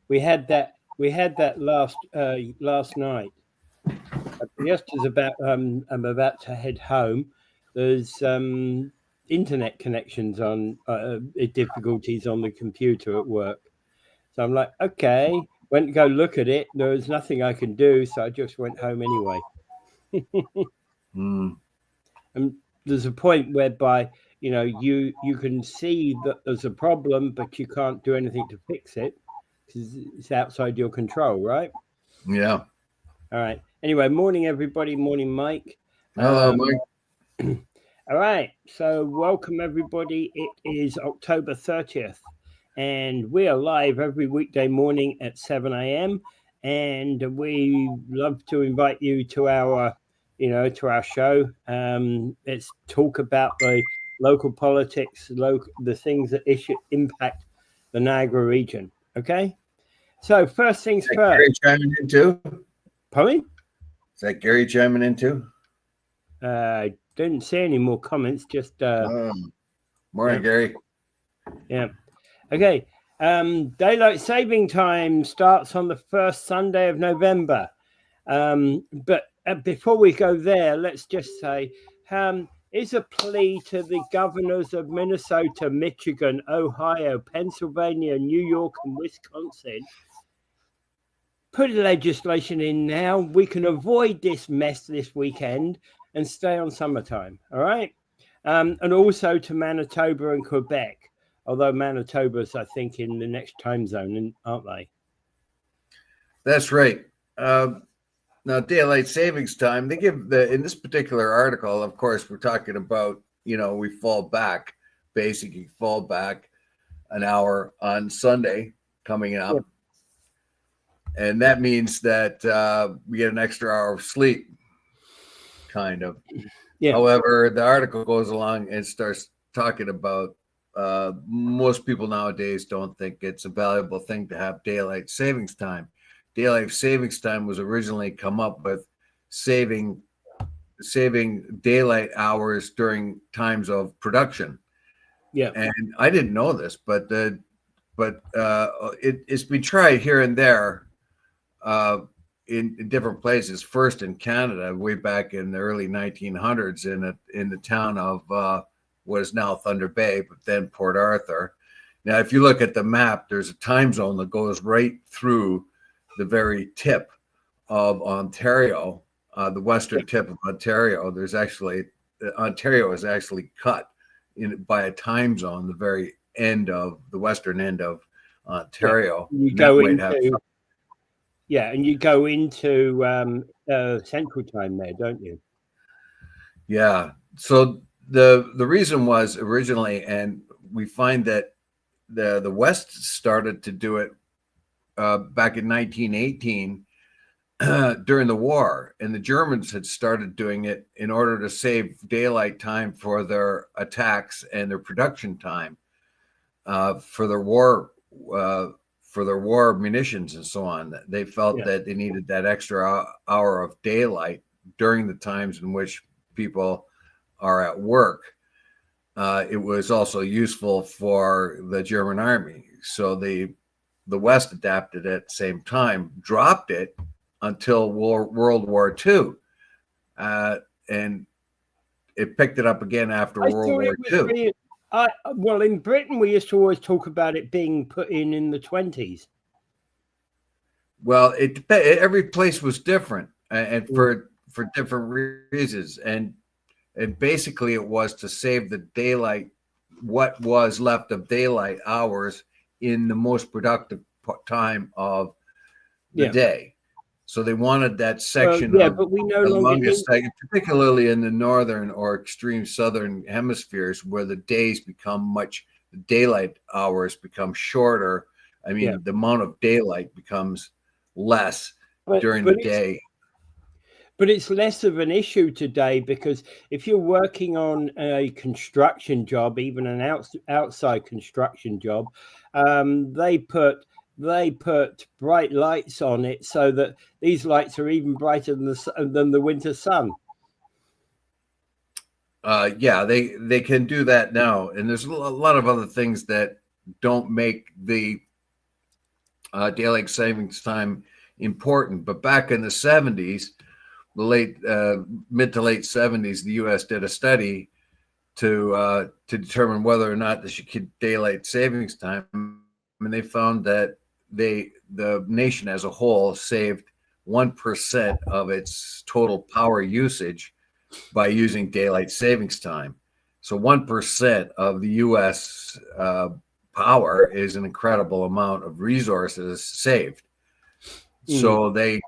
We had that last night. Just as I'm about to head home, there's internet connections on difficulties on the computer at work. So I'm like, okay, went to go look at it. There was nothing I can do, so I just went home anyway. And there's a point whereby you can see that there's a problem, but you can't do anything to fix it because it's outside your control, right? Yeah. All right. Anyway, morning everybody. Morning, Mike. Hello, Mike. All right. So welcome everybody. It is October 30th, and we are live every weekday morning at 7 a.m. And we love to invite you to our show. Let's talk about the local politics, the things that impact the Niagara region. Okay. So first things first. Gary chiming in too? Pardon? Is that Gary chiming in too? Didn't see any more comments. Just morning, Gary. Yeah. Okay. Daylight saving time starts on the first Sunday of November. But before we go there, let's just say, is a plea to the governors of Minnesota, Michigan, Ohio, Pennsylvania, New York, and Wisconsin. Put legislation in now. We can avoid this mess this weekend and stay on summertime. All right. And also to Manitoba and Quebec, although Manitoba's, I think, in the next time zone, aren't they? That's right. Now, daylight savings time, they give in this particular article, of course, we're talking about, we fall back an hour on Sunday coming up. Yep. And that means that we get an extra hour of sleep, kind of. Yeah. However, the article goes along and starts talking about most people nowadays don't think it's a valuable thing to have daylight savings time. Daylight savings time was originally come up with saving daylight hours during times of production. Yeah. And I didn't know this, but it's been tried here and there. In different places. First in Canada, way back in the early 1900s, in the town of what is now Thunder Bay, but then Port Arthur. Now, if you look at the map, there's a time zone that goes right through the very tip of Ontario, the western tip of Ontario. Ontario is actually cut by a time zone, the very end of the western end of Ontario. You go into. Yeah, and you go into Central Time there, don't you? Yeah. So the reason was originally, and we find that the West started to do it back in 1918 during the war, and the Germans had started doing it in order to save daylight time for their attacks and their production time for their war. For their war munitions and so on. They felt that they needed that extra hour of daylight during the times in which people are at work. It was also useful for the German army. So the West adapted it at the same time, dropped it until World War II. And it picked it up again after World War II. Well, in Britain, we used to always talk about it being put in the 20s. Well, every place was different, and for different reasons, and basically it was to save the daylight, what was left of daylight hours in the most productive time of the day. So they wanted that section but we no the longer longest section, particularly in the northern or extreme southern hemispheres, where the daylight hours become shorter. I mean, the amount of daylight becomes less during the day. But it's less of an issue today, because if you're working on a construction job, even an outside construction job, they put bright lights on it so that these lights are even brighter than the winter sun. They can do that now, and there's a lot of other things that don't make the daylight savings time important. But back in the 70s, the mid to late 70s, the U.S. did a study to determine whether or not they should keep daylight savings time, and they found that the nation as a whole saved 1% of its total power usage by using daylight savings time. So 1% of the U.S. Power is an incredible amount of resources saved. So they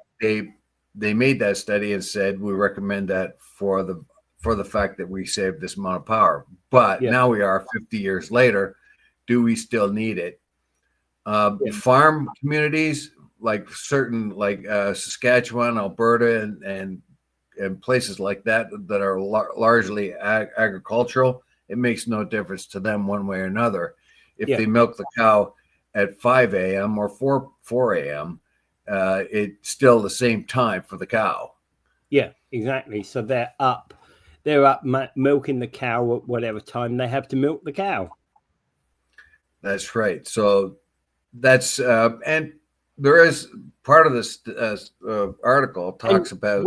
made that study and said we recommend that for the fact that we saved this amount of power. But now we are 50 years later. Do we still need it? Farm communities like Saskatchewan, Alberta, and places like that are largely agricultural, it makes no difference to them one way or another. If they milk the cow at 5 a.m. or 4 a.m., it's still the same time for the cow. Yeah, exactly. So they're up milking the cow at whatever time they have to milk the cow. That's right. So that's and there is part of this article talks about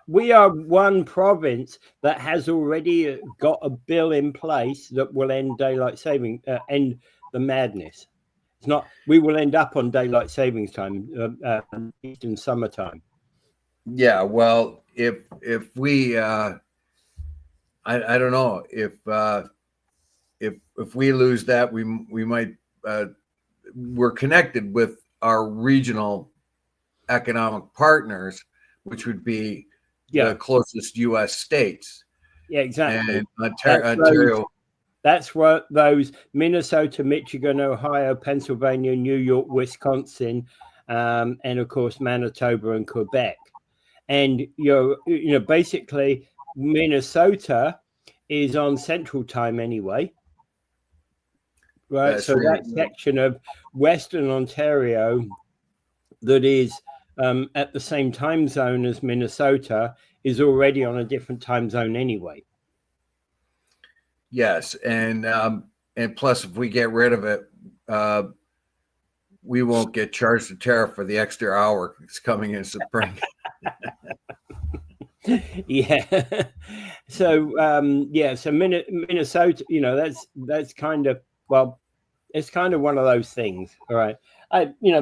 we are one province that has already got a bill in place that will end daylight saving, end the madness. It's not we will end up on daylight savings time in summertime. Yeah, well, if we I don't know if we lose that, we might we're connected with our regional economic partners, which would be the closest U.S. states. Yeah, exactly. And Ontario. That's what those Minnesota, Michigan, Ohio, Pennsylvania, New York, Wisconsin, and of course Manitoba and Quebec. And basically Minnesota is on Central Time anyway, right? That's so right. That section of Western Ontario that is at the same time zone as Minnesota is already on a different time zone anyway. Yes, and plus, if we get rid of it, we won't get charged a tariff for the extra hour it's coming in spring. Yeah. So so Minnesota, that's kind of, well, it's kind of one of those things. All right.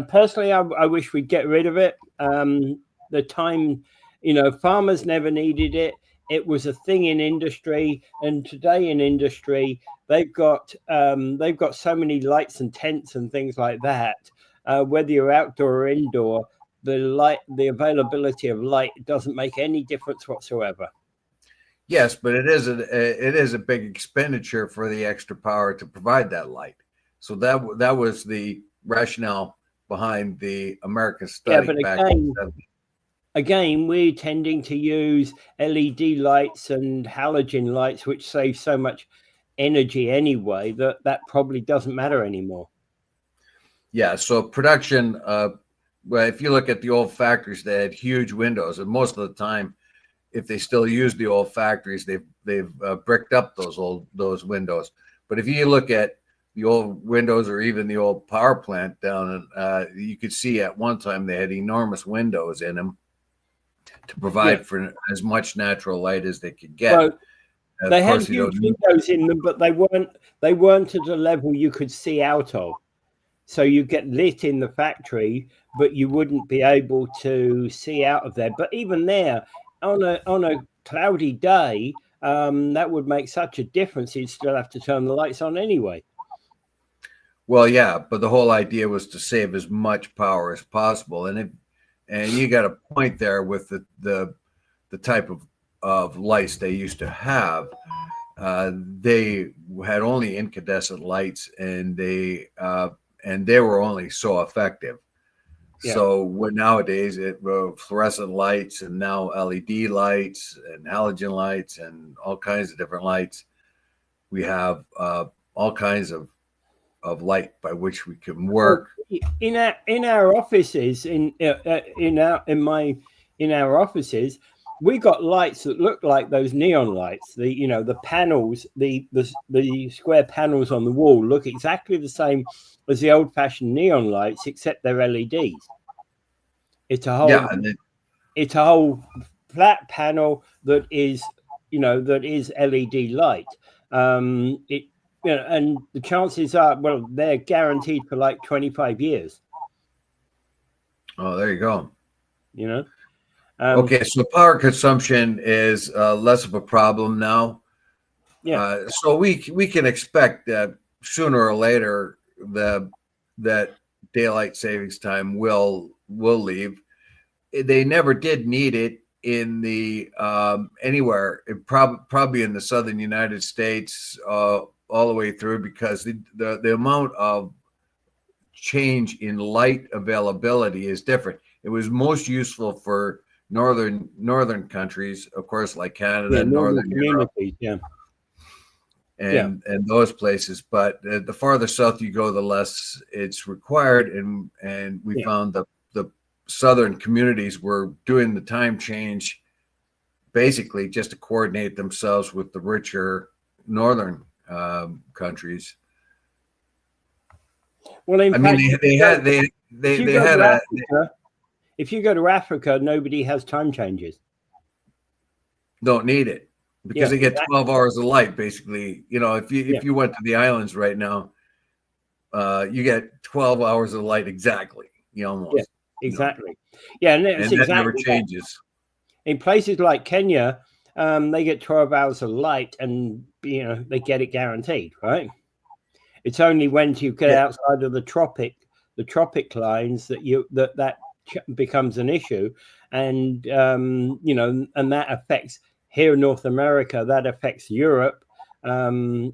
Personally, I wish we'd get rid of it. The time, farmers never needed it. It was a thing in industry, and today in industry, they've got so many lights and tents and things like that. Whether you're outdoor or indoor, the availability of light doesn't make any difference whatsoever. Yes, but it is a big expenditure for the extra power to provide that light. So that was the rationale behind the American study back in the 70s. Again, we're tending to use LED lights and halogen lights, which save so much energy anyway, that probably doesn't matter anymore. Yeah, so production, well, if you look at the old factories, they had huge windows, and most of the time, if they still use the old factories, they've bricked up those windows. But if you look at the old windows or even the old power plant down, you could see at one time they had enormous windows in them to provide for as much natural light as they could get. Well, they had huge windows in them, but they weren't at a level you could see out of. So you get lit in the factory, but you wouldn't be able to see out of there. But even there, on a cloudy day, that would make such a difference. You'd still have to turn the lights on anyway. Well, yeah, but the whole idea was to save as much power as possible, and you got a point there with the type of lights they used to have. They had only incandescent lights, and they were only so effective. Yeah. So nowadays fluorescent lights and now LED lights and halogen lights and all kinds of different lights. We have all kinds of light by which we can work. In our offices, in our offices, we got lights that look like those neon lights. The panels, the square panels on the wall look exactly the same as the old-fashioned neon lights, except they're LEDs. It's a whole flat panel that is LED light. And the chances are, well, they're guaranteed for like 25 years. Oh, there you go. Okay, so power consumption is less of a problem now. Yeah. So we can expect that sooner or later that daylight savings time will leave. They never did need it in the anywhere, probably in the southern United States, all the way through, because the amount of change in light availability is different. It was most useful for northern countries, of course, like Canada, northern communities, Europe, and those places. But the farther south you go, the less it's required, and we found the southern communities were doing the time change basically just to coordinate themselves with the richer northern countries. Well, in fact, if you go to Africa, nobody has time changes. Don't need it because they get 12 hours of light, basically. If you went to the islands right now, you get 12 hours of light exactly. Almost. Yeah, exactly. And that never changes. In places like Kenya, they get 12 hours of light, and they get it guaranteed, right? It's only when you get outside of the tropic lines that becomes an issue, and and that affects here in North America, that affects Europe, and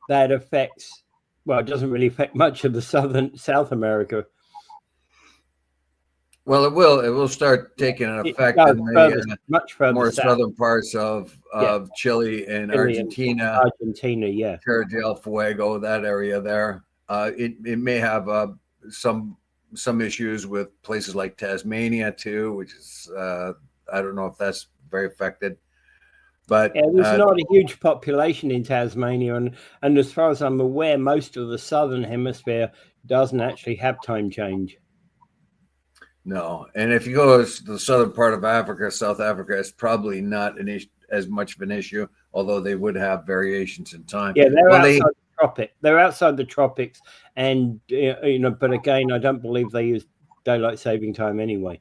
that affects, well, it doesn't really affect much of the South America. Well, it will start taking an effect in the much further more south. southern parts of Chile and Argentina. Yeah. Tierra del Fuego, that area there. It may have some issues with places like Tasmania too, which is I don't know if that's very affected. But there's not a huge population in Tasmania, and as far as I'm aware, most of the southern hemisphere doesn't actually have time change. No, and if you go to the southern part of Africa, South Africa, it's probably not as much of an issue, although they would have variations in time. Yeah, they're outside the tropics, and but again, I don't believe they use daylight saving time anyway.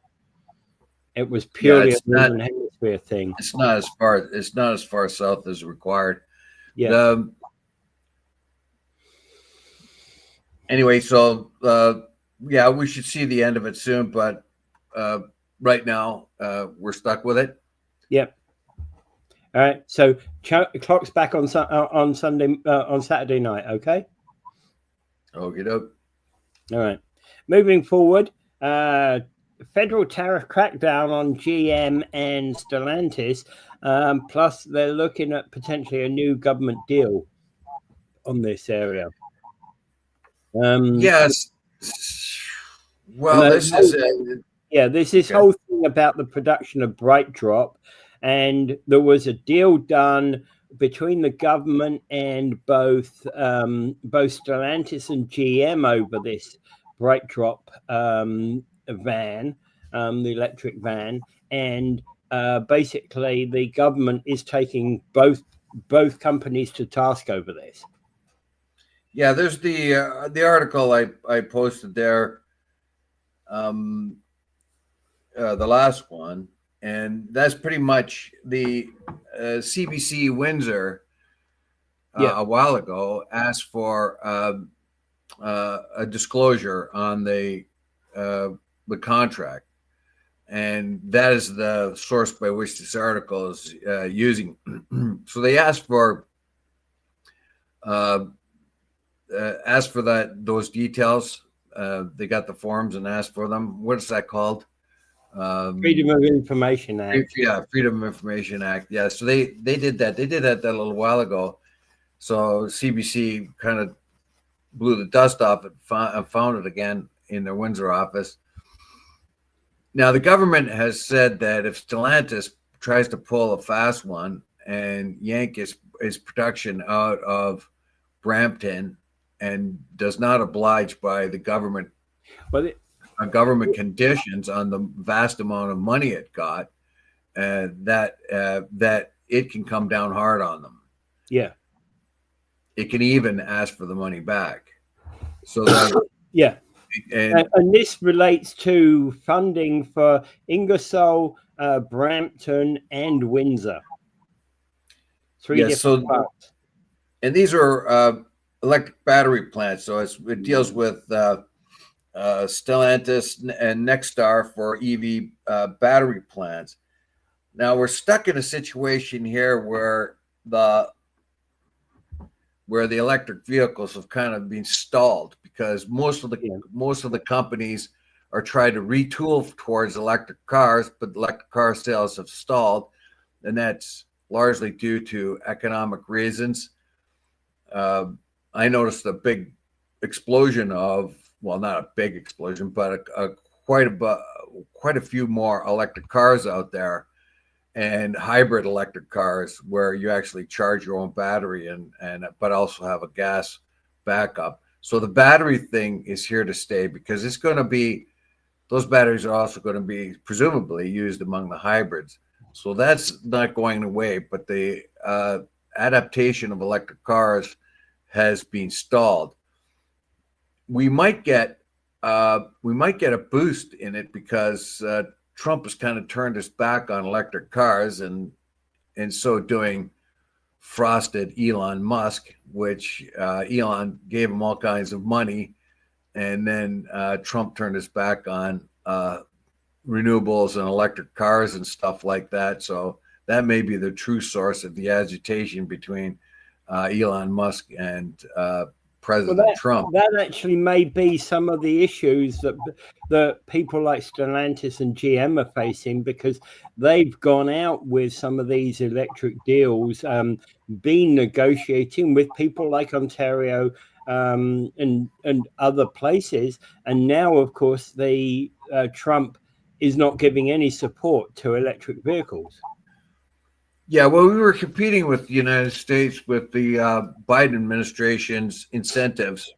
It was purely a northern hemisphere thing. It's not as far south as required. Yeah. Anyway, so we should see the end of it soon, but right now we're stuck with it. Yep. All right. So clock's back on Sunday, on Saturday night. Okay. Okie doke. All right. Moving forward, federal tariff crackdown on GM and Stellantis. Plus, they're looking at potentially a new government deal on this area. Yes. Well, this whole thing about the production of Bright Drop, and there was a deal done between the government and both Stellantis and GM over this Bright Drop van, the electric van, and basically the government is taking both companies to task over this. Yeah, there's the article I posted there, the last one, and that's pretty much the CBC Windsor a while ago asked for a disclosure on the contract, and that is the source by which this article is using. So they asked for those details. They got the forms and asked for them. What is that called? Freedom of Information Act. Freedom of Information Act. Yeah, so they did that. They did that a little while ago. So CBC kind of blew the dust off it and found it again in their Windsor office. Now, the government has said that if Stellantis tries to pull a fast one and yank his production out of Brampton and does not oblige by the government government conditions on the vast amount of money it got, that it can come down hard on them. Yeah. It can even ask for the money back. So that, yeah. And this relates to funding for Ingersoll, Brampton, and Windsor. Three different parts. And these are electric battery plants. So it deals with Stellantis and Nexstar for EV battery plants. Now we're stuck in a situation here where the electric vehicles have kind of been stalled because most of the companies are trying to retool towards electric cars, but electric car sales have stalled, and that's largely due to economic reasons. I noticed a big explosion of, well, not a big explosion, but quite a few more electric cars out there, and hybrid electric cars where you actually charge your own battery but also have a gas backup. So the battery thing is here to stay because it's going to be, those batteries are also going to be presumably used among the hybrids. So that's not going away, but the adaptation of electric cars has been stalled. We might get a boost in it because Trump has kind of turned his back on electric cars, and in so doing frosted Elon Musk, which Elon gave him all kinds of money, and then Trump turned his back on renewables and electric cars and stuff like that. So that may be the true source of the agitation between Elon Musk and President Trump. That actually may be some of the issues that people like Stellantis and GM are facing, because they've gone out with some of these electric deals, been negotiating with people like Ontario and other places, and now, of course, Trump is not giving any support to electric vehicles. Yeah, well, we were competing with the United States with the Biden administration's incentives,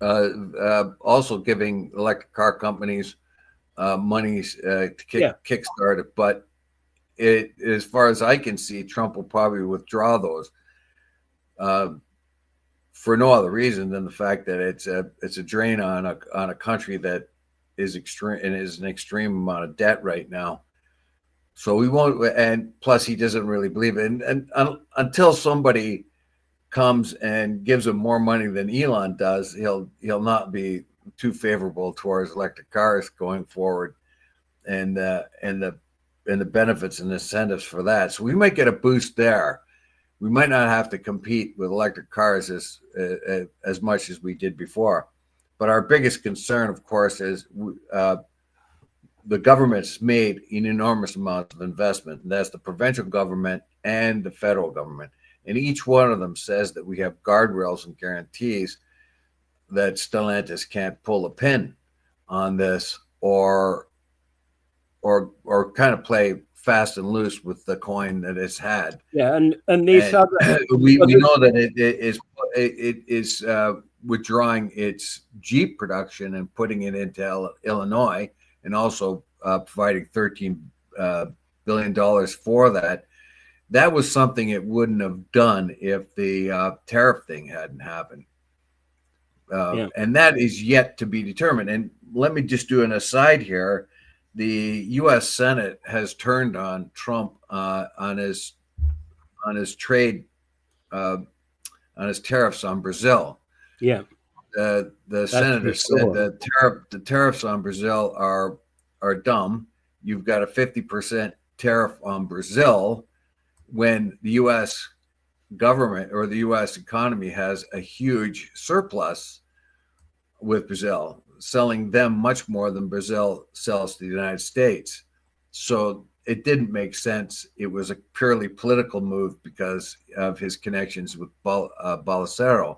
also giving electric car companies monies to kickstart it. But as far as I can see, Trump will probably withdraw those for no other reason than the fact that it's a drain on a country that is extreme and is an extreme amount of debt right now. So we won't, and plus he doesn't really believe it. And until somebody comes and gives him more money than Elon does, he'll not be too favorable towards electric cars going forward, and the benefits and incentives for that. So we might get a boost there. We might not have to compete with electric cars as much as we did before. But our biggest concern, of course, is the government's made an enormous amount of investment, and that's the provincial government and the federal government. And each one of them says that we have guardrails and guarantees that Stellantis can't pull a pin on this or kind of play fast and loose with the coin that it's had. Yeah, and these other we know that it is withdrawing its Jeep production and putting it into Illinois, and also providing $13 billion for that. That was something it wouldn't have done if the tariff thing hadn't happened. And that is yet to be determined. And let me just do an aside here. The U.S. Senate has turned on Trump on his trade, on his tariffs on Brazil. Yeah. The senator said that the tariffs on Brazil are dumb. You've got a 50% tariff on Brazil when the U.S. government or the U.S. economy has a huge surplus with Brazil, selling them much more than Brazil sells to the United States. So it didn't make sense. It was a purely political move because of his connections with Bolsonaro.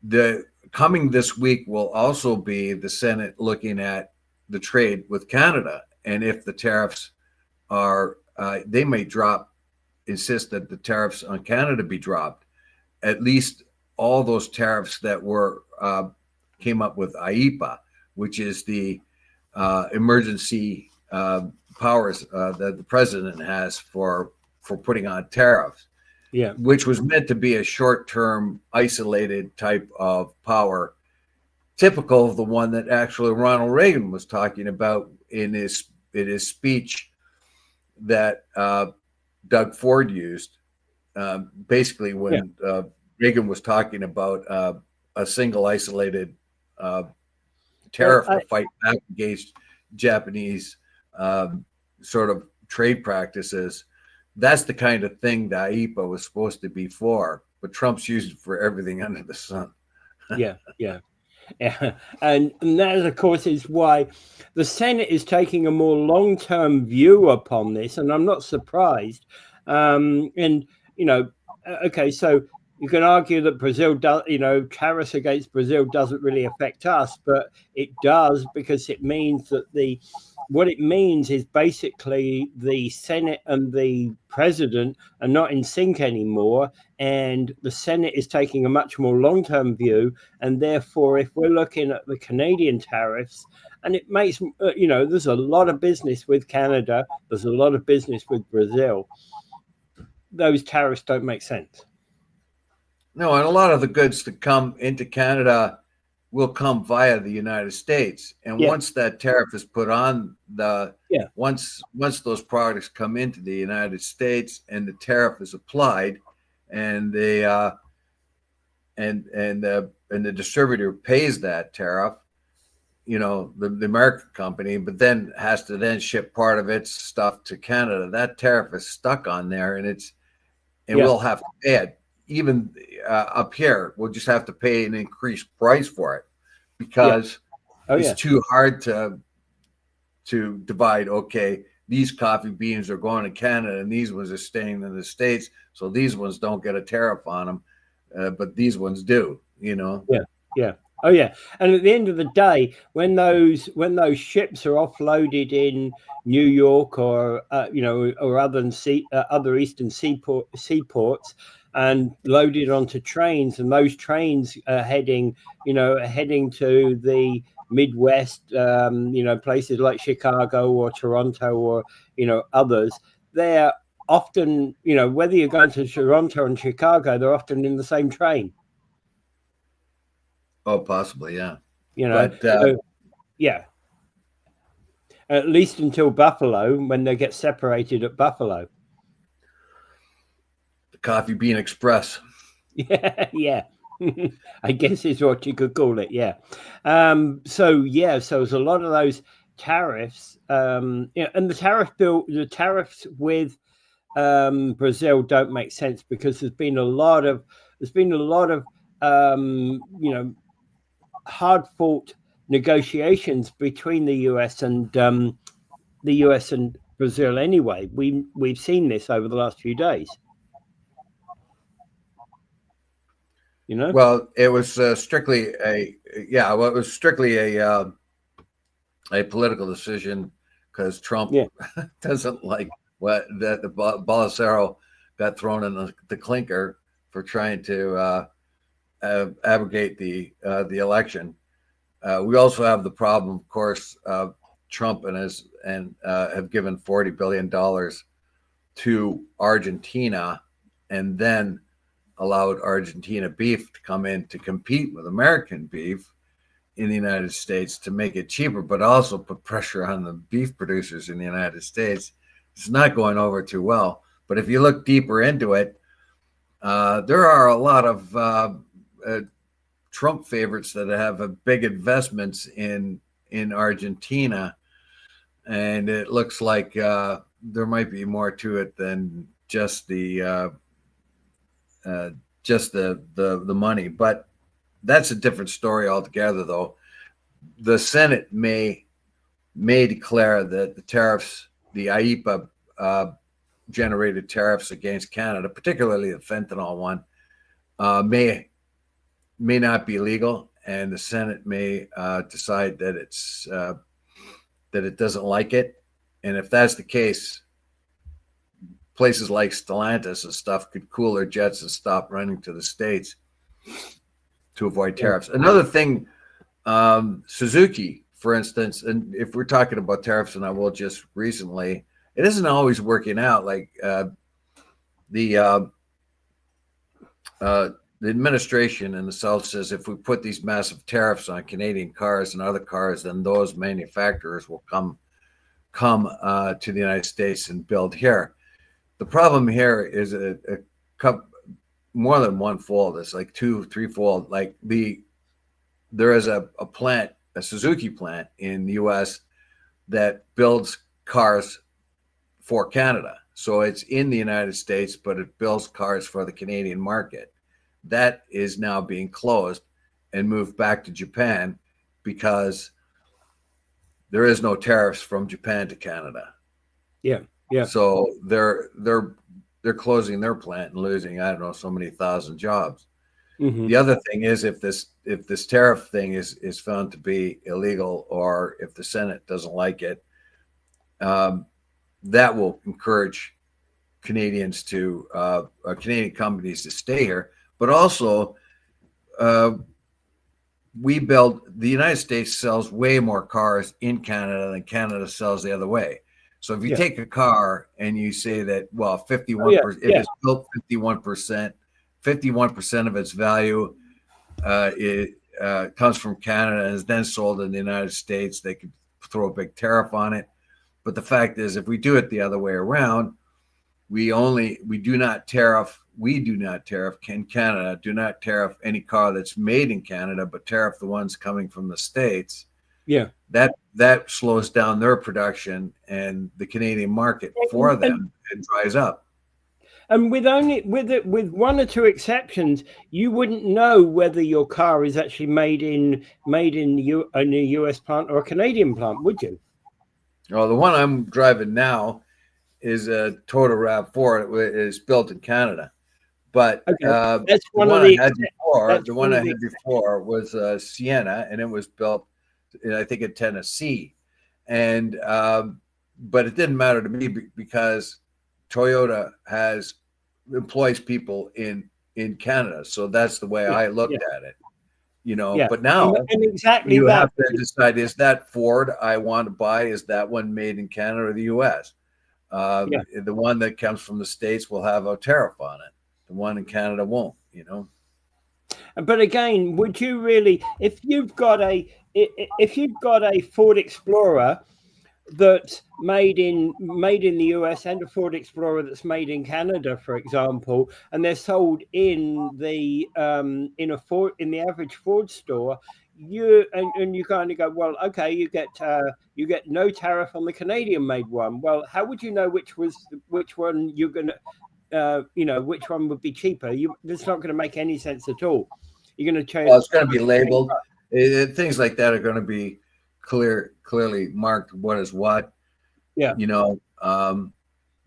The coming this week will also be the Senate looking at the trade with Canada. And if the tariffs are, they may insist that the tariffs on Canada be dropped. At least all those tariffs that were came up with IEEPA, which is the emergency powers that the president has for putting on tariffs. Yeah. Which was meant to be a short-term, isolated type of power, typical of the one that actually Ronald Reagan was talking about in his speech that Doug Ford used. Basically, when Reagan was talking about a single, isolated tariff to fight back against Japanese sort of trade practices. That's the kind of thing that IEEPA was supposed to be for, but Trump's used it for everything under the sun. Yeah. And that, of course, is why the Senate is taking a more long-term view upon this, and I'm not surprised. Okay, so you can argue that Brazil does, tariffs against Brazil doesn't really affect us, but it does, because it means that what it means is basically the Senate and the president are not in sync anymore, and the Senate is taking a much more long-term view. And therefore, if we're looking at the Canadian tariffs, and it makes, there's a lot of business with Canada, there's a lot of business with Brazil, those tariffs don't make sense. No, and a lot of the goods that come into Canada will come via the United States. And once that tariff is put on once those products come into the United States and the tariff is applied, and the distributor pays that tariff, the American company, but then has to ship part of its stuff to Canada. That tariff is stuck on there, and we'll have to pay it. Even up here, we'll just have to pay an increased price for it, because it's too hard to divide. Okay, these coffee beans are going to Canada and these ones are staying in the States, so these ones don't get a tariff on them, but these ones do. Oh yeah. And at the end of the day, when those ships are offloaded in New York or or other eastern seaports and loaded onto trains, and those trains are heading to the Midwest, places like Chicago or Toronto or others, they're often, whether you're going to Toronto and Chicago, they're often in the same train. Oh, possibly, yeah. At least until Buffalo, when they get separated at Buffalo. The Coffee Bean Express. Yeah. I guess is what you could call it. Yeah. So there's a lot of those tariffs, and the tariffs with Brazil don't make sense, because there's been a lot of hard-fought negotiations between the US and Brazil. Anyway, we've seen this over the last few days. Well, it was strictly a political decision, because Trump doesn't like that the Bolsonaro got thrown in the clinker for trying to abrogate the election. We also have the problem, of course, of Trump have given $40 billion to Argentina, and then allowed Argentina beef to come in to compete with American beef in the United States to make it cheaper, but also put pressure on the beef producers in the United States. It's not going over too well. But if you look deeper into it, there are a lot of Trump favorites that have big investments in Argentina, and it looks like there might be more to it than just the money. But that's a different story altogether, though. The Senate may declare that the tariffs, the IEEPA generated tariffs against Canada, particularly the fentanyl one, may not be legal, and the Senate may decide that that it doesn't like it. And if that's the case, places like Stellantis and stuff could cool their jets and stop running to the States to avoid tariffs. Another thing, Suzuki, for instance, and if we're talking about tariffs, and I will just recently, it isn't always working out. Like the administration in the South says if we put these massive tariffs on Canadian cars and other cars, then those manufacturers will come to the United States and build here. The problem here is a more than one fold. It's like two, threefold. Like there is a plant, a Suzuki plant in the U.S. that builds cars for Canada. So it's in the United States, but it builds cars for the Canadian market. That is now being closed and moved back to Japan because there is no tariffs from Japan to Canada. Yeah. Yeah. So they're closing their plant and losing, I don't know, so many thousand jobs. The other thing is if this tariff thing is found to be illegal, or if the Senate doesn't like it, that will encourage Canadians to Canadian companies to stay here. But also, the United States sells way more cars in Canada than Canada sells the other way. So if you take a car and you say that, well, 51%, if it's built 51% of its value comes from Canada and is then sold in the United States, they could throw a big tariff on it. But the fact is, if we do it the other way around, we do not tariff in Canada, do not tariff any car that's made in Canada, but tariff the ones coming from the States. Yeah. That slows down their production and the Canadian market for them and dries up. And with one or two exceptions, you wouldn't know whether your car is actually made in a US plant or a Canadian plant, would you? Well, the one I'm driving now is a Toyota RAV4. It is built in Canada, but that's the one I had before. The one I had before was a Sienna, and it was built, I think, in Tennessee. And but it didn't matter to me because Toyota employs people in Canada, so that's the way I looked at it. But now you have to decide: is that Ford I want to buy? Is that one made in Canada or the U.S.? The one that comes from the States will have a tariff on it. The one in Canada won't. But again, would you really, if you've got a Ford Explorer that's made in the US and a Ford Explorer that's made in Canada, for example, and they're sold in the average Ford store, you kind of go, well, okay, you get no tariff on the Canadian made one. Well, how would you know which one you're gonna which one would be cheaper? It's not going to make any sense at all. You're going to change. Well, it's going to be labeled. Things like that are going to be clearly marked what is what. Yeah.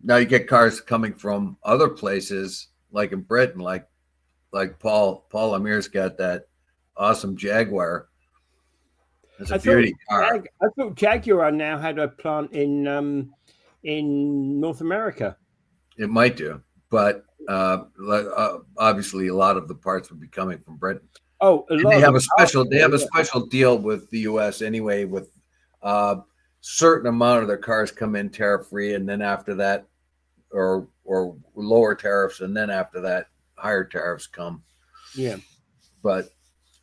Now you get cars coming from other places, like in Britain, like Paul Amir's got that awesome Jaguar. It's a beauty car. I thought Jaguar now had a plant in North America. It might do, but obviously a lot of the parts would be coming from Britain. Oh, they have a special deal with the U.S. anyway, with certain amount of their cars come in tariff free, and then after that, or lower tariffs, and then after that, higher tariffs come. Yeah, but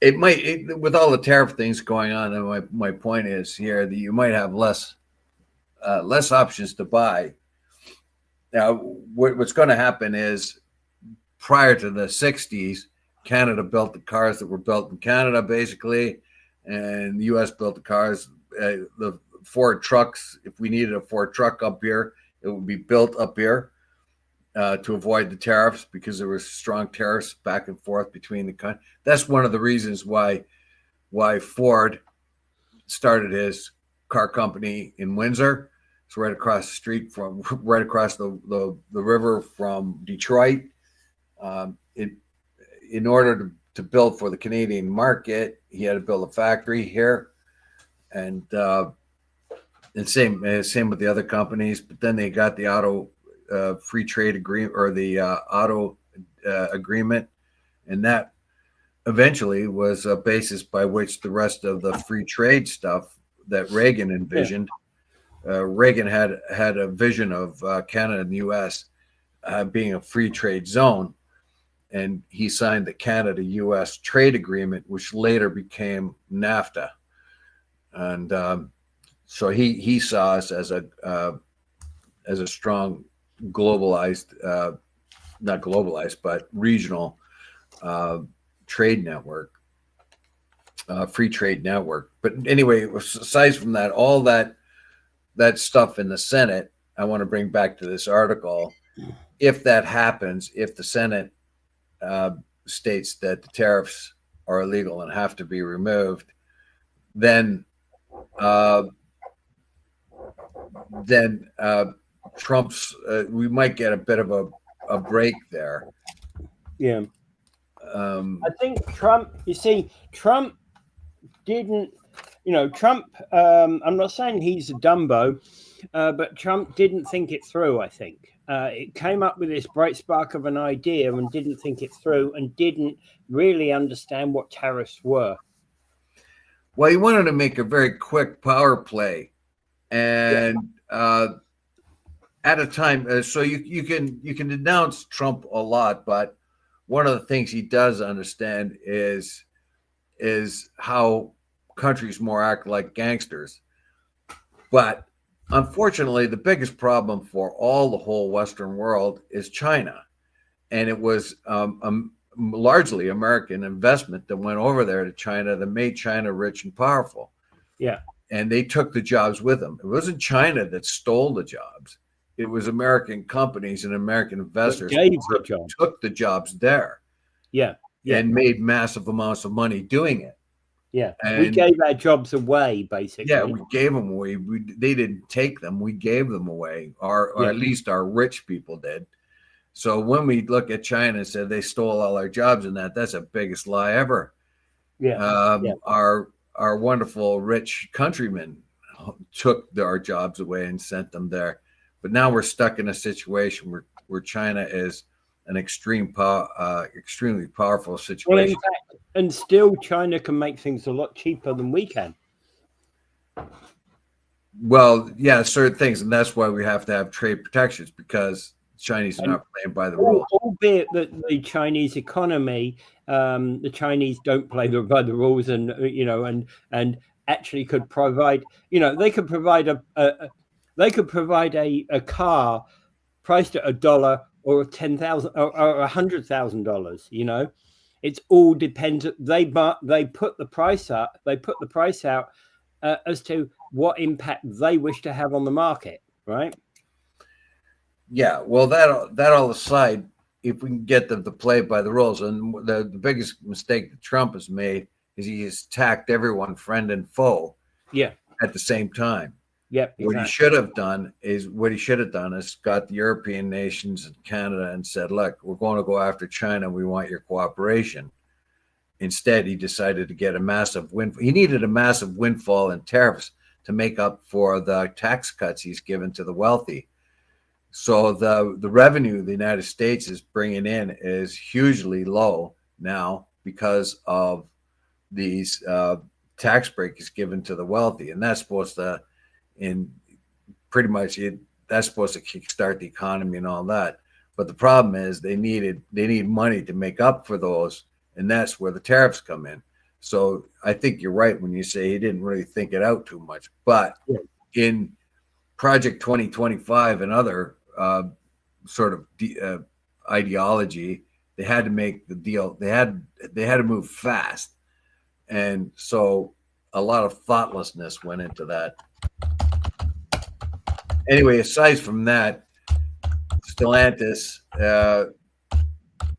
it might, with all the tariff things going on, and my point is here that you might have less options to buy. Now, what's going to happen is, prior to the 60s, Canada built the cars that were built in Canada, basically, and the U.S. built the cars. The Ford trucks, if we needed a Ford truck up here, it would be built up here to avoid the tariffs, because there were strong tariffs back and forth between the countries. That's one of the reasons why Ford started his car company in Windsor. It's right across the street right across the river from Detroit. In order to build for the Canadian market, he had to build a factory here, and And same with the other companies. But then they got the auto free trade agreement, or the auto agreement, and that eventually was a basis by which the rest of the free trade stuff that Reagan envisioned. Reagan had a vision of Canada and the U.S. Being a free trade zone, and he signed the Canada-U.S. trade agreement, which later became NAFTA. And so he saw us as a strong globalized, not globalized, but regional trade network, free trade network. But anyway, aside from that, all that stuff in the Senate, I want to bring back to this article. If that happens, if the Senate states that the tariffs are illegal and have to be removed, then Trump's we might get a bit of a break there. Yeah. I think Trump, you see, Trump didn't, Trump, I'm not saying he's a Dumbo, but Trump didn't think it through, I think. It came up with this bright spark of an idea and didn't think it through and didn't really understand what tariffs were. Well, he wanted to make a very quick power play, and at a time, so you can denounce Trump a lot, but one of the things he does understand is how countries more act like gangsters. But unfortunately, the biggest problem for the whole Western world is China, and it was largely American investment that went over there to China that made China rich and powerful. Yeah. And they took the jobs with them. It wasn't China that stole the jobs. It was American companies and American investors who took the jobs there. Yeah. And made massive amounts of money doing it. Yeah. And we gave our jobs away, basically. Yeah, we gave them away. They didn't take them. We gave them away, or at least our rich people did. So when we look at China and said they stole all our jobs and that's the biggest lie ever. Yeah. Our wonderful rich countrymen took our jobs away and sent them there. But now we're stuck in a situation where China is an extremely powerful situation. Well, in fact, and still China can make things a lot cheaper than we can. Well, yeah, certain things, and that's why we have to have trade protections, because Chinese are not playing by the rules. Albeit that the Chinese economy, the Chinese don't play by the rules, and and actually could provide, they could provide a car priced at $1 or $10,000 or $100,000. It's all dependent. They put the price up. They put the price out as to what impact they wish to have on the market, right? Yeah. Well, that all aside, if we can get them to play by the rules, and the biggest mistake that Trump has made is he has attacked everyone, friend and foe, at the same time. Yep. What he should have done is got the European nations and Canada and said, look, we're going to go after China. We want your cooperation. Instead, he decided to get a massive windfall. He needed a massive windfall in tariffs to make up for the tax cuts he's given to the wealthy. So the revenue the United States is bringing in is hugely low now because of these tax breaks given to the wealthy. And that's supposed to that's supposed to kickstart the economy and all that. But the problem is they need money to make up for those, and that's where the tariffs come in. So I think you're right when you say he didn't really think it out too much. But in Project 2025 and other sort of ideology, they had to make the deal. They had to move fast, and so a lot of thoughtlessness went into that. Anyway, aside from that, Stellantis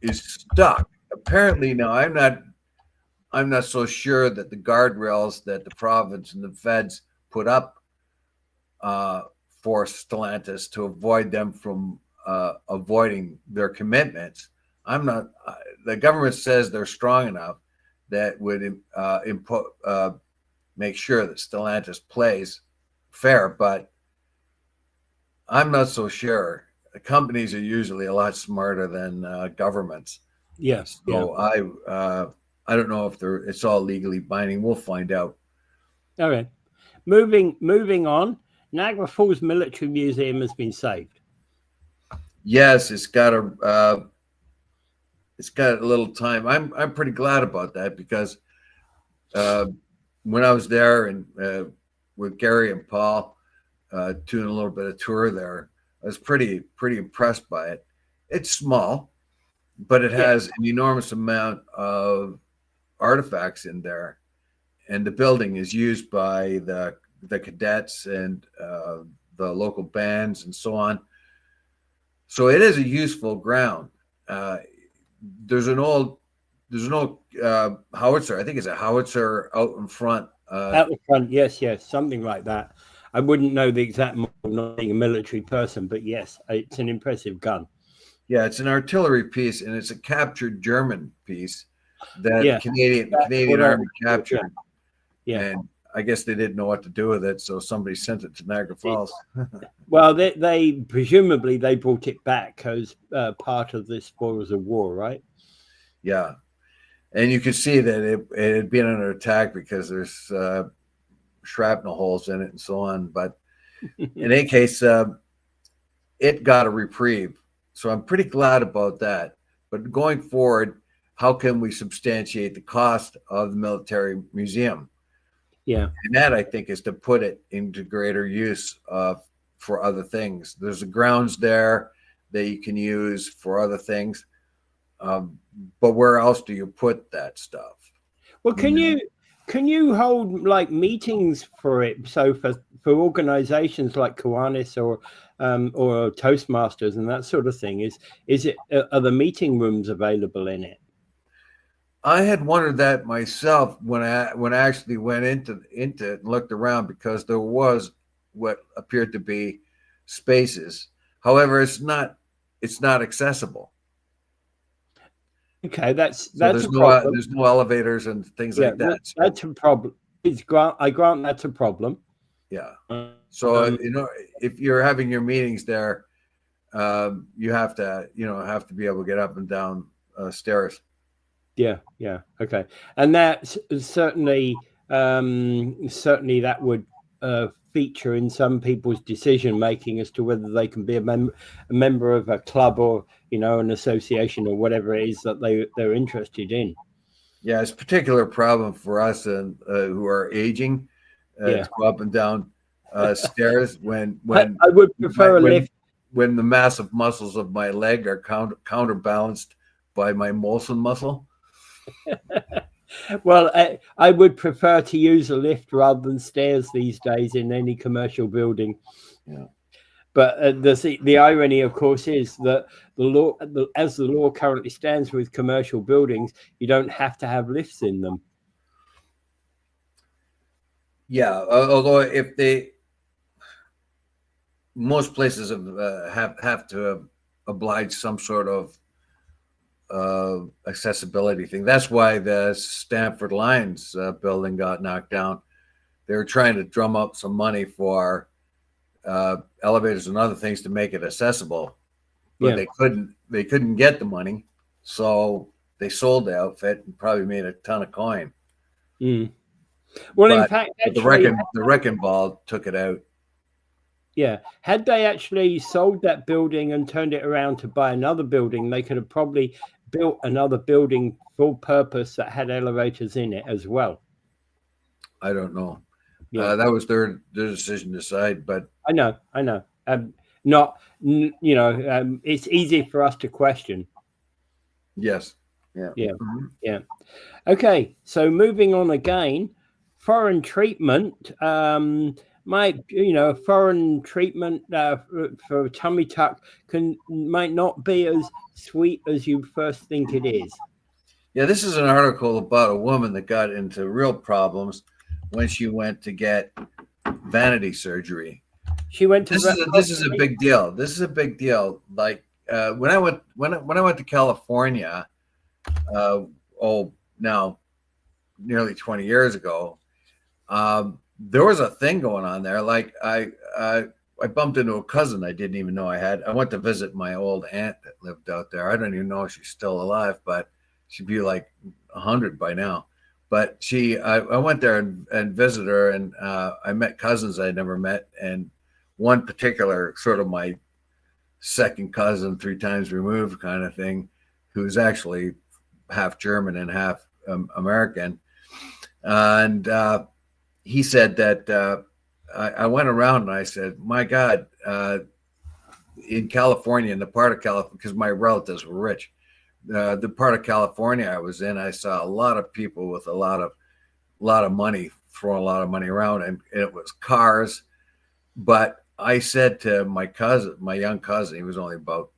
is stuck. Apparently, now I'm not so sure that the guardrails that the province and the feds put up for Stellantis to avoid them from avoiding their commitments. The government says they're strong enough that would make sure that Stellantis plays fair, but I'm not so sure. Companies are usually a lot smarter than governments. Yeah, yeah. So I don't know if it's all legally binding. We'll find out. All right. Moving on. Niagara Falls Military Museum has been saved. Yes, it's got a little time. I'm pretty glad about that because when I was there and with Gary and Paul doing a little bit of tour there, I was pretty impressed by it. It's small, but it has an enormous amount of artifacts in there, and the building is used by the cadets and the local bands and so on. So it is a useful ground. There's an old howitzer. I think it's a howitzer out in front. Out the front, yes, something like that. I wouldn't know the exact model, not being a military person, but yes, it's an impressive gun. Yeah, it's an artillery piece, and it's a captured German piece that the Canadian Army captured. Yeah, and I guess they didn't know what to do with it, so somebody sent it to Niagara Falls. Well, they presumably they brought it back as part of the spoils of war, right? Yeah, and you can see that it had been under attack because there's shrapnel holes in it and so on. But in any case, it got a reprieve. So I'm pretty glad about that. But going forward, how can we substantiate the cost of the military museum? Yeah. And that, I think, is to put it into greater use for other things. There's the grounds there that you can use for other things. But where else do you put that stuff? Well, can you hold like meetings for it? So for organizations like Kiwanis or Toastmasters and that sort of thing, are the meeting rooms available in it? I had wondered that myself when I actually went into it and looked around, because there was what appeared to be spaces. However, it's not accessible. Okay, that's there's a problem. There's no elevators and things like that. So that's a problem. I grant that's a problem. Yeah. So if you're having your meetings there, you have to be able to get up and down stairs. Yeah. Okay, and that's certainly that would feature in some people's decision making as to whether they can be a member of a club or an association or whatever it is that they're interested in. Yeah, it's a particular problem for us and who are aging to go up and down stairs when I would prefer a lift when the massive muscles of my leg are counterbalanced by my Molson muscle. Well, I would prefer to use a lift rather than stairs these days in any commercial building. Yeah. But the irony, of course, is that as the law currently stands with commercial buildings, you don't have to have lifts in them. Yeah, although most places have to oblige some sort of accessibility thing. That's why the Stanford Lions building got knocked down. They were trying to drum up some money for elevators and other things to make it accessible, but they couldn't get the money, so they sold the outfit and probably made a ton of coin. Well, in fact, actually, the wrecking ball took it out. Yeah, had they actually sold that building and turned it around to buy another building, they could have probably built another building full purpose that had elevators in it as well. I don't know. Yeah. That was their decision to decide, but I know. It's easy for us to question. Yes. Yeah. Okay, so moving on again, foreign treatment. Foreign treatment for tummy tuck might not be as sweet as you first think it is. Yeah, this is an article about a woman that got into real problems when she went to get vanity surgery. She went to. This is a big deal. This is a big deal. Like when I went to California, now nearly 20 years ago. there was a thing going on there. Like I bumped into a cousin I didn't even know I had. I went to visit my old aunt that lived out there. I don't even know if she's still alive, but she'd be like 100 by now. But I went there and visited her, and I met cousins I'd never met, and one particular sort of my second cousin, 3 times removed kind of thing, who's actually half German and half American, and he said that I went around and I said, "My God, in California, in the part of California, because my relatives were rich." The part of California I was in, I saw a lot of people with a lot of money, throwing a lot of money around, and it was cars. But I said to my cousin, my young cousin, he was only about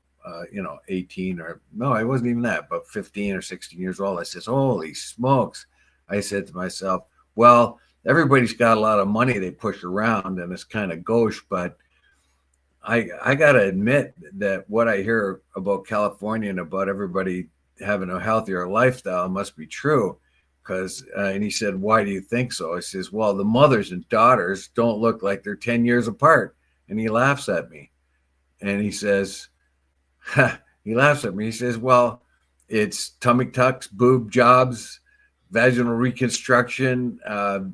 18, or no, I wasn't even that, about 15 or 16 years old. I says, "Holy smokes!" I said to myself, "Well, everybody's got a lot of money they push around, and it's kind of gauche, but I got to admit that what I hear about California and about everybody having a healthier lifestyle must be true." Because, and he said, "Why do you think so?" I says, "Well, the mothers and daughters don't look like they're 10 years apart." And he laughs at me. And he says, he laughs at me. He says, "Well, it's tummy tucks, boob jobs, vaginal reconstruction,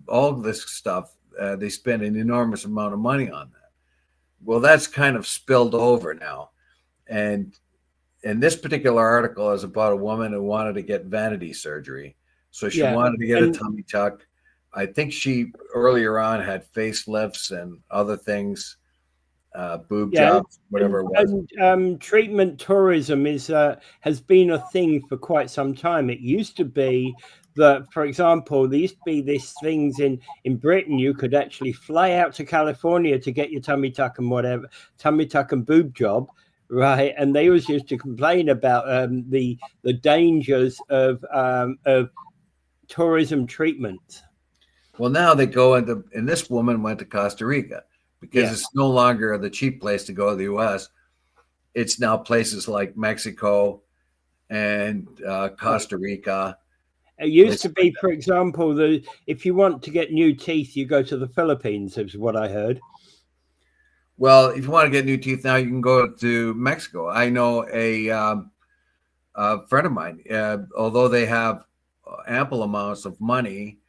all this stuff. They spend an enormous amount of money on that." Well, that's kind of spilled over now. And this particular article is about a woman who wanted to get vanity surgery. So she wanted to get a tummy tuck. I think she earlier on had facelifts and other things, boob jobs, whatever it was. And treatment tourism has been a thing for quite some time. It used to be that, for example, there used to be these things in Britain. You could actually fly out to California to get your tummy tuck and whatever, tummy tuck and boob job, right? And they always used to complain about the dangers of tourism treatment. Well, now they go into, and this woman went to Costa Rica because it's no longer the cheap place to go to the U.S. It's now places like Mexico and Costa Rica. It used to be, for example, if you want to get new teeth, you go to the Philippines, is what I heard. Well, if you want to get new teeth now, you can go to Mexico. I know a friend of mine, although they have ample amounts of money,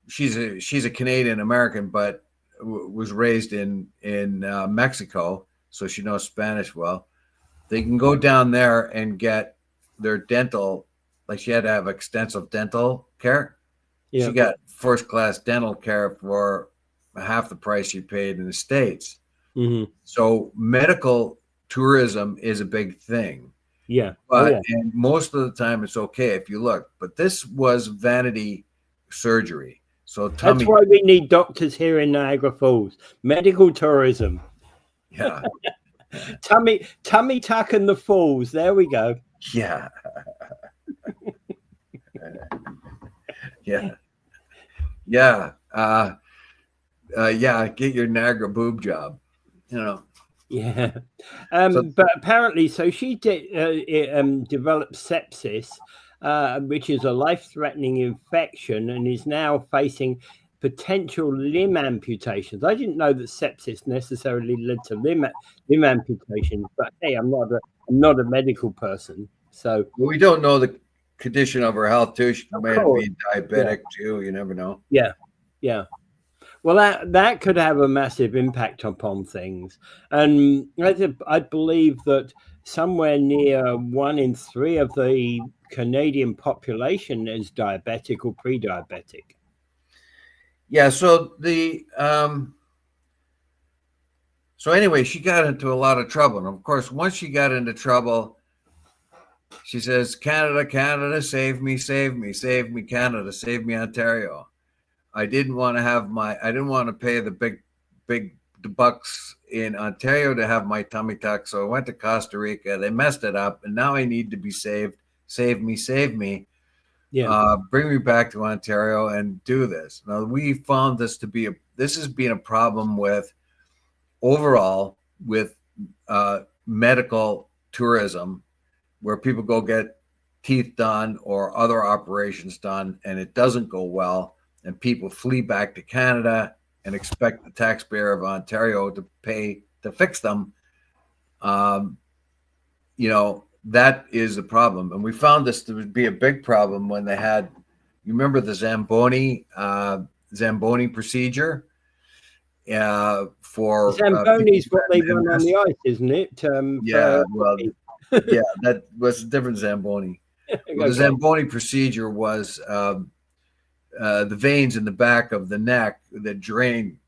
she's a Canadian American, but was raised in Mexico, so she knows Spanish well. They can go down there and get their dental. Like, she had to have extensive dental care. She got first-class dental care for half the price she paid in the States. Mm-hmm. So medical tourism is a big thing. But and most of the time it's okay if you look. But this was vanity surgery. So that's why we need doctors here in Niagara Falls. Medical tourism. Yeah. tummy tuck and the falls. There we go. Yeah. Yeah. Get your Niagara boob job. Yeah. But apparently, so she developed sepsis, which is a life-threatening infection, and is now facing potential limb amputations. I didn't know that sepsis necessarily led to limb amputations, but hey, I'm not a medical person, so we don't know the condition of her health too. She might be diabetic too. You never know. Yeah. Well, that could have a massive impact upon things, and I believe that somewhere near 1 in 3 of the Canadian population is diabetic or pre-diabetic. Yeah. So so anyway, she got into a lot of trouble, and of course, once she got into trouble, she says, "Canada, Canada, save me, save me, save me, Canada, save me, Ontario." I didn't want to pay the big bucks in Ontario to have my tummy tuck. So I went to Costa Rica. They messed it up, and now I need to be saved. Save me, save me. Yeah. Bring me back to Ontario and do this. Now, we found this has been a problem with medical tourism, where people go get teeth done or other operations done, and it doesn't go well. and people flee back to Canada and expect the taxpayer of Ontario to pay to fix them. That is the problem. And we found this to be a big problem when they had, you remember the Zamboni procedure? For Zamboni's what they run on the ice, isn't it? That was a different Zamboni. Well, the Zamboni procedure was the veins in the back of the neck that drain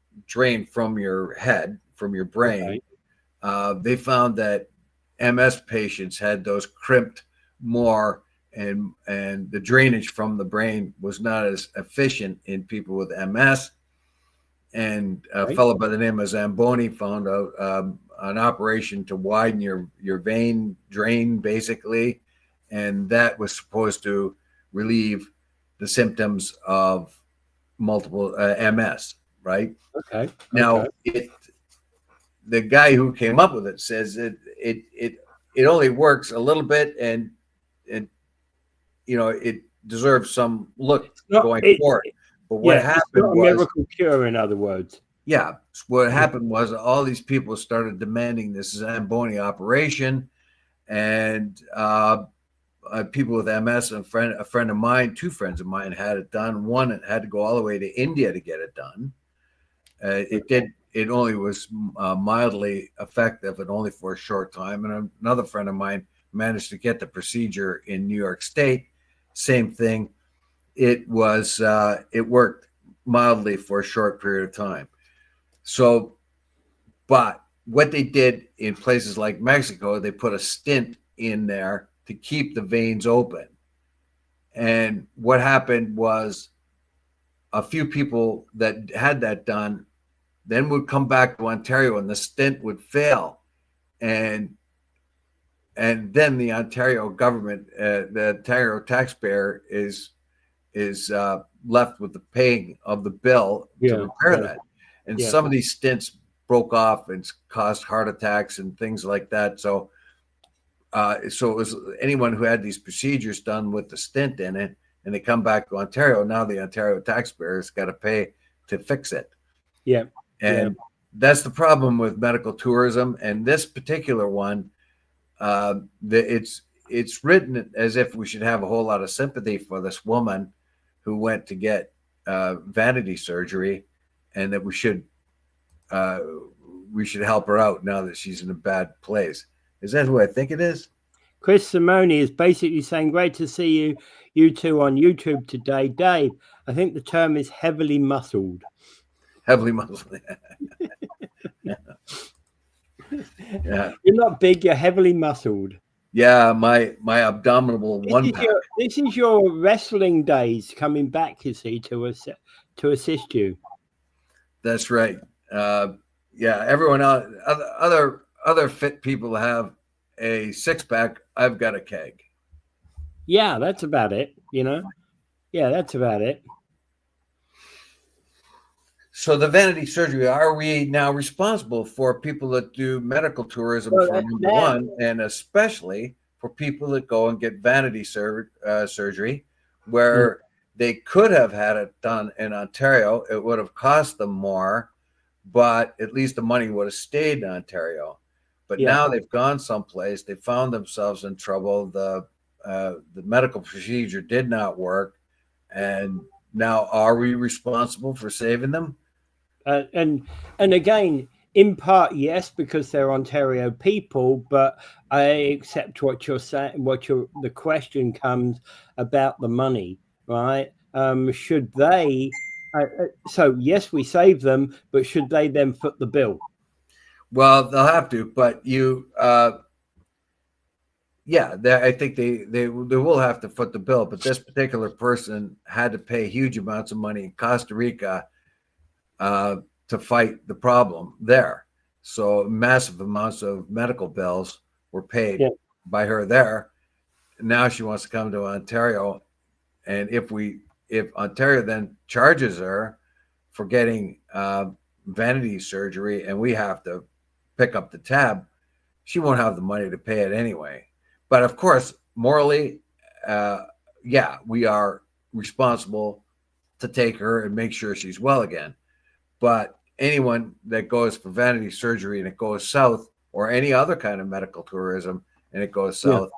from your head, from your brain. Okay. They found that MS patients had those crimped more, and the drainage from the brain was not as efficient in people with MS. And a fellow by the name of Zamboni found out an operation to widen your vein drain, basically, and that was supposed to relieve the symptoms of multiple MS. Right? Okay. Now, the guy who came up with it says it only works a little bit, and it deserves some look going forward. But what happened was a miracle cure, in other words. Yeah. What happened was all these people started demanding this Zamboni operation, and people with MS, a friend of mine, two friends of mine had it done. One had to go all the way to India to get it done. It only was mildly effective, and only for a short time. And another friend of mine managed to get the procedure in New York State. Same thing. It worked mildly for a short period of time. So, but what they did in places like Mexico, they put a stent in there to keep the veins open. And what happened was a few people that had that done then would come back to Ontario, and the stent would fail. And then the Ontario government, the Ontario taxpayer is left with the paying of the bill to repair that. And some of these stents broke off and caused heart attacks and things like that. So it was anyone who had these procedures done with the stent in it, and they come back to Ontario, now the Ontario taxpayer has got to pay to fix it. Yeah. And that's the problem with medical tourism. And this particular one, it's written as if we should have a whole lot of sympathy for this woman who went to get vanity surgery, and that we should help her out now that she's in a bad place. Is that who I think it is? Chris Simone is basically saying, great to see you two on YouTube today. Dave, I think the term is heavily muscled. Heavily muscled. Yeah. You're not big, you're heavily muscled. Yeah, my abdominal one-pack. This is your wrestling days coming back, you see, to assist you. That's right. Everyone else, other fit people have a six-pack. I've got a keg. Yeah, that's about it. Yeah, that's about it. So the vanity surgery, are we now responsible for people that do medical tourism for number one, and especially for people that go and get vanity surgery, where they could have had it done in Ontario? It would have cost them more, but at least the money would have stayed in Ontario. But now they've gone someplace, they found themselves in trouble. The medical procedure did not work, and now are we responsible for saving them? And again, in part, yes, because they're Ontario people, but I accept what you're saying. The question comes about the money, right? Should they? So yes, we save them, but should they then foot the bill? Well, they'll have to, but I think they will have to foot the bill. But this particular person had to pay huge amounts of money in Costa Rica to fight the problem there. So massive amounts of medical bills were paid by her there. Now she wants to come to Ontario, and if Ontario then charges her for getting vanity surgery, and we have to pick up the tab, she won't have the money to pay it anyway. But of course, morally, we are responsible to take her and make sure she's well again. But anyone that goes for vanity surgery and it goes south, or any other kind of medical tourism and it goes south,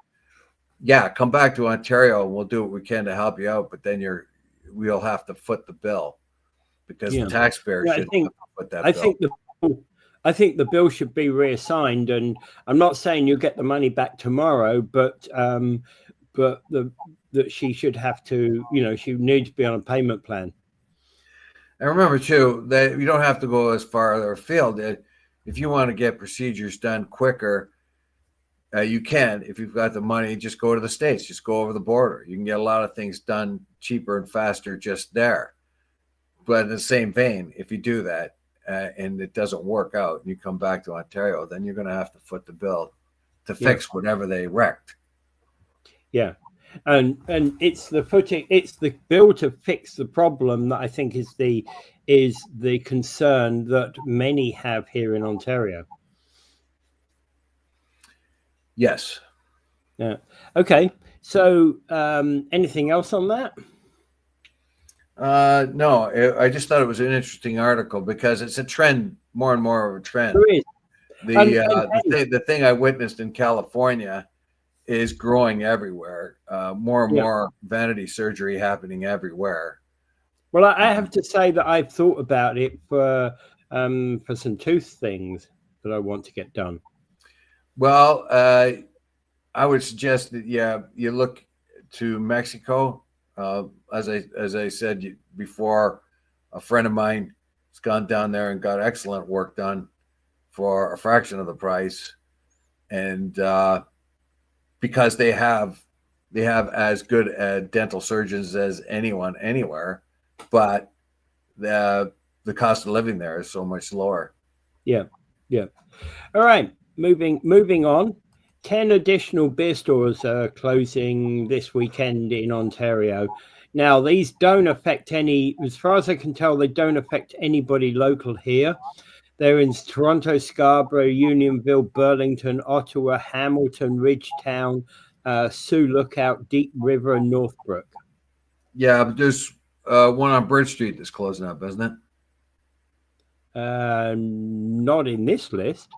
come back to Ontario and we'll do what we can to help you out. But then we'll have to foot the bill because the taxpayer should foot that bill. I think the bill should be reassigned, and I'm not saying you get the money back tomorrow, but that she should have to, she needs to be on a payment plan. And remember too that you don't have to go as far afield. If you want to get procedures done quicker, you can. If you've got the money, just go to the States. Just go over the border. You can get a lot of things done cheaper and faster just there. But in the same vein, if you do that and it doesn't work out, and you come back to Ontario, then you're going to have to foot the bill to fix whatever they wrecked. Yeah. And it's the bill to fix the problem that I think is the concern that many have here in Ontario. Yes. Yeah. Okay. So anything else on that? No, I just thought it was an interesting article because it's a trend, more and more of a trend. There is. The thing I witnessed in California is growing everywhere. More and more vanity surgery happening everywhere. Well, I have to say that I've thought about it for some tooth things that I want to get done. Well, I would suggest that you look to Mexico. As I said before, a friend of mine has gone down there and got excellent work done for a fraction of the price, and because they have as good dental surgeons as anyone anywhere, but the cost of living there is so much lower. Yeah. All right, moving on. 10 additional beer stores are closing this weekend in Ontario. Now, these don't affect as far as I can tell, they don't affect anybody local here. They're in Toronto, Scarborough, Unionville, Burlington, Ottawa, Hamilton, Ridgetown, Sioux Lookout, Deep River, and Northbrook. Yeah, but there's one on Bridge Street that's closing up, isn't it? Not in this list.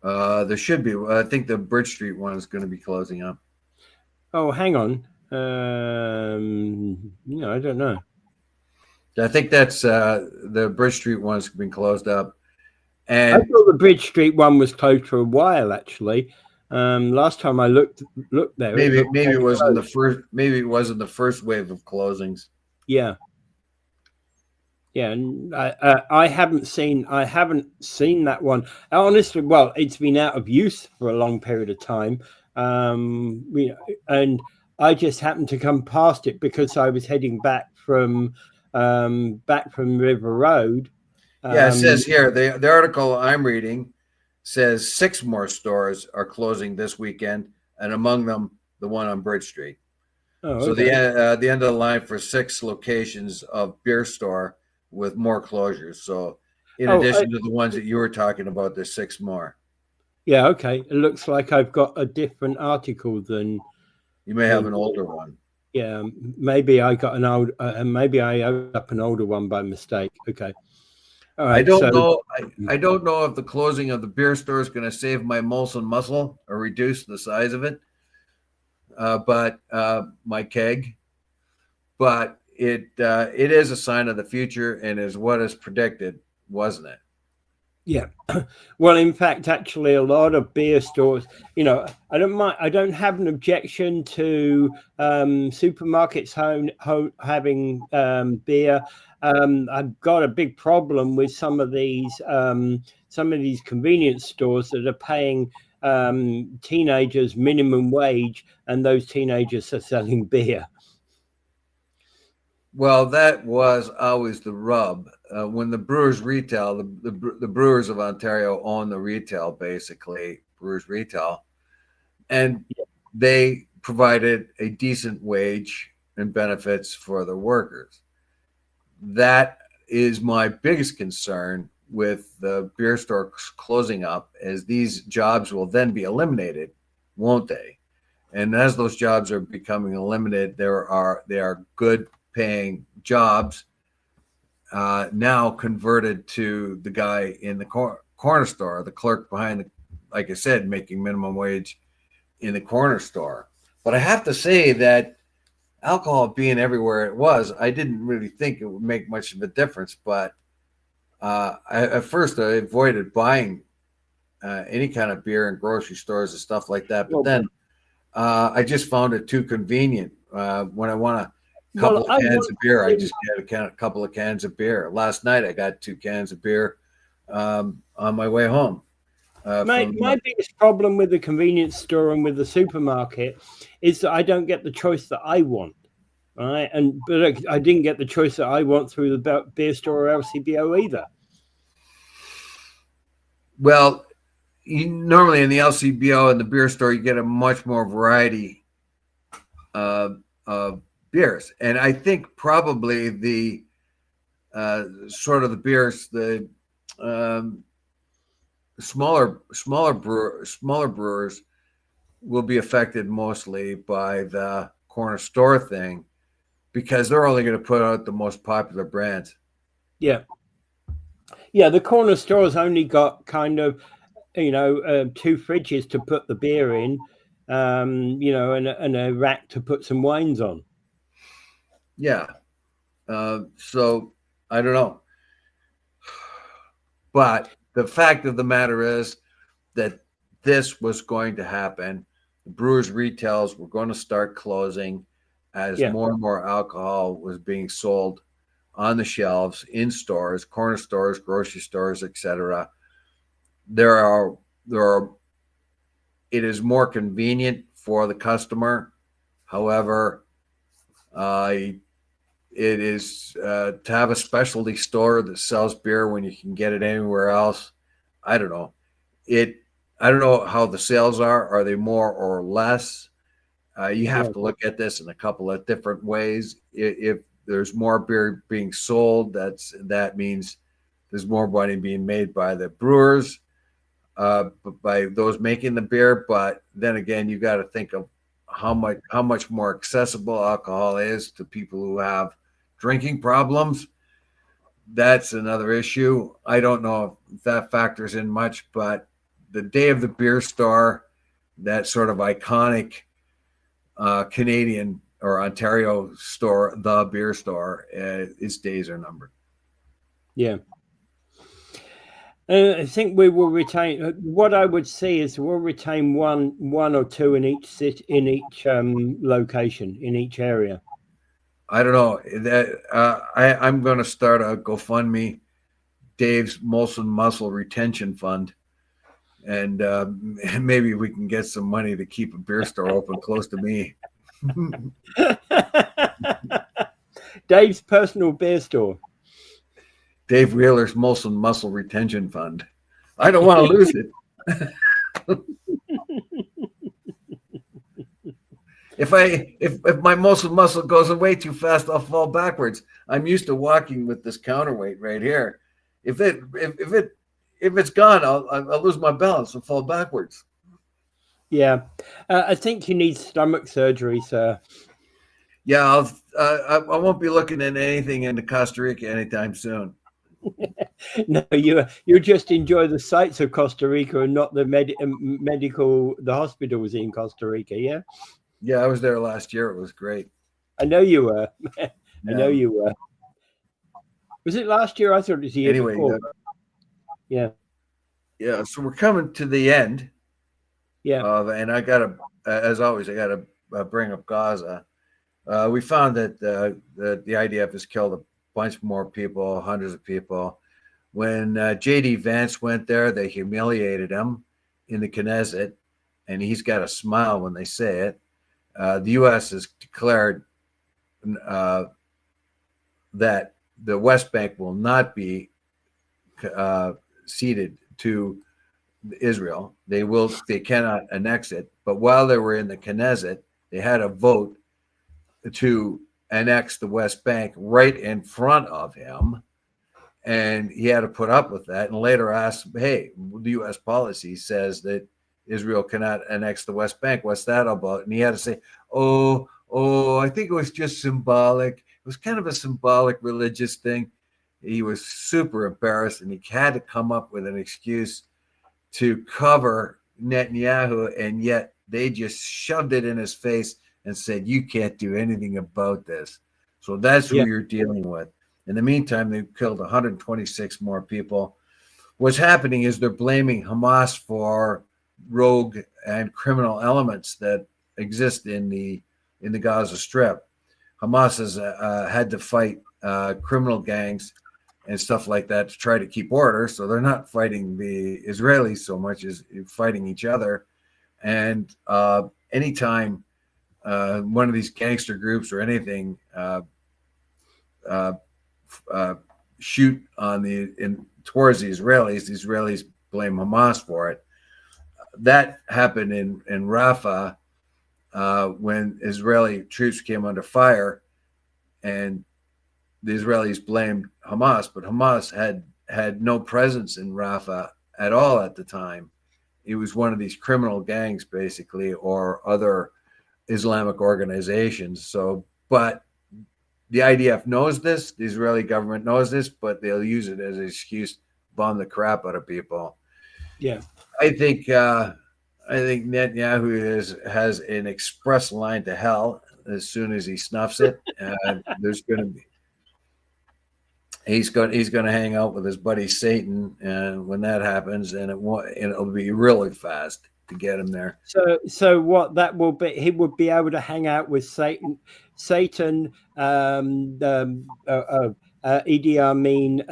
There should be. I think the Bridge Street one is going to be closing up. Oh, hang on. I don't know. I think that's the Bridge Street one's been closed up. And I thought the Bridge Street one was closed for a while, actually. Last time I looked there. Maybe it was in the first. Maybe it wasn't the first wave of closings. Yeah. Yeah, and I haven't seen that one. Honestly, well, it's been out of use for a long period of time. And I just happened to come past it because I was heading back from River Road. Yeah, it says here the article I'm reading says 6 more stores are closing this weekend, and among them the one on Bridge Street. Oh, so okay. the end of the line for 6 locations of beer store with more closures. So in addition to the ones that you were talking about, there's 6 more. Yeah, okay. It looks like I've got a different article than you may have an older one. Yeah, maybe I got an old, maybe I opened up an older one by mistake. Okay. All right. I don't know. I don't know if the closing of the beer store is going to save my Molson muscle or reduce the size of it. But my keg, but it is a sign of the future and is what is predicted, wasn't it? Yeah. Well, in fact, actually, a lot of beer stores, I don't mind. I don't have an objection to supermarkets having beer. I've got a big problem with some of these convenience stores that are paying teenagers minimum wage, and those teenagers are selling beer. Well, that was always the rub. When the brewers retail, the brewers of Ontario own the retail, basically, brewers retail, and they provided a decent wage and benefits for their workers. That is my biggest concern with the beer store closing up, as these jobs will then be eliminated, won't they? And as those jobs are becoming eliminated, they are good paying jobs now converted to the guy in the corner store, the clerk behind the, like I said, making minimum wage in the corner store. But I have to say that alcohol being everywhere it was, I didn't really think it would make much of a difference. But at first I avoided buying any kind of beer in grocery stores and stuff like that. But then I just found it too convenient. When I want a couple of cans of beer, I just get a couple of cans of beer. Last night I got 2 cans of beer on my way home. My biggest problem with the convenience store and with the supermarket is that I don't get the choice that I want, right? But I didn't get the choice that I want through the beer store or LCBO either. Well, normally in the LCBO and the beer store, you get a much more variety of beers, and I think probably the sort of the beers, the smaller brewers will be affected mostly by the corner store thing, because they're only going to put out the most popular brands. Yeah, the corner store's only got kind of 2 fridges to put the beer in, and a rack to put some wines on. Yeah. So I don't know. But the fact of the matter is that this was going to happen. The brewers' retails were going to start closing as more and more alcohol was being sold on the shelves in stores, corner stores, grocery stores, etc. It is more convenient for the customer. However, it is to have a specialty store that sells beer when you can get it anywhere else. I don't know. I don't know how the sales are. Are they more or less? You have to look at this in a couple of different ways. If there's more beer being sold, that means there's more money being made by the brewers, by those making the beer. But then again, you got to think of how much more accessible alcohol is to people who have drinking problems. That's another issue. I don't know if that factors in much, but the day of the beer store, that sort of iconic Canadian or Ontario store, the beer store, its days are numbered. Yeah. I think we will retain. What I would see is we'll retain one or two in each city, in each location, in each area. I don't know. I'm going to start a GoFundMe, Dave's Molson Muscle Retention Fund, and maybe we can get some money to keep a beer store open close to me. Dave's personal beer store. Dave Wheeler's Molson Muscle Retention Fund. I don't want to lose it. If my muscle goes away too fast, I'll fall backwards. I'm used to walking with this counterweight right here. If it's gone, I'll lose my balance and fall backwards. Yeah, I think you need stomach surgery, sir. Yeah, I won't be looking at anything into Costa Rica anytime soon. No, you just enjoy the sights of Costa Rica and not the the hospitals in Costa Rica. Yeah. Yeah, I was there last year. It was great. I know you were. I know you were. Was it last year? I thought it was the year before. Yeah. Yeah. So we're coming to the end. Yeah. And I gotta, as always, I gotta bring up Gaza. We found that the IDF has killed a bunch more people, hundreds of people. When J.D. Vance went there, they humiliated him in the Knesset, and he's got a smile when they say it. The U.S. has declared that the West Bank will not be ceded to Israel. They cannot annex it. But while they were in the Knesset, they had a vote to annex the West Bank right in front of him, and he had to put up with that. And later asked, "Hey, the U.S. policy says that Israel cannot annex the West Bank. What's that about?" And he had to say, "Oh, I think it was just symbolic. was kind of a symbolic religious thing. He was super embarrassed, and he had to come up with an excuse to cover Netanyahu, and yet they just shoved it in his face and said, you can't do anything about this. So that's who you're dealing with. In the meantime, they've killed 126 more people. What's happening is they're blaming Hamas for rogue and criminal elements that exist in the Gaza Strip. Hamas has had to fight criminal gangs and stuff like that to try to keep order. So they're not fighting the Israelis so much as fighting each other. And anytime one of these gangster groups or anything shoot on towards the Israelis blame Hamas for it. That happened in Rafah when Israeli troops came under fire, and the Israelis blamed Hamas, but Hamas had no presence in Rafah at all at the time. It was one of these criminal gangs, basically, or other Islamic organizations. So, but the IDF knows this, the Israeli government knows this, but they'll use it as an excuse to bomb the crap out of people. Yeah. I think Netanyahu has an express line to hell as soon as he snuffs it. There's going to be he's going to hang out with his buddy Satan, and when that happens, and it'll be really fast to get him there. So what that will be, he would be able to hang out with Satan, Idi Amin,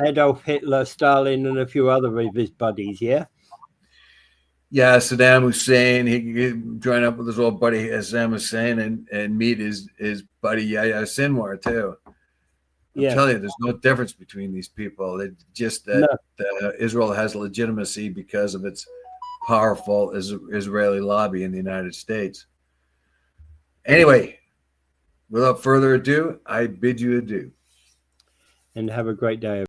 Adolf Hitler, Stalin, and a few other of his buddies. Yeah. Yeah, Saddam Hussein. He could join up with his old buddy Saddam Hussein and meet his buddy Yahya Sinwar too. I'm telling you, there's no difference between these people. It's just that Israel has legitimacy because of its powerful Israeli lobby in the United States. Anyway, without further ado, I bid you adieu. And have a great day.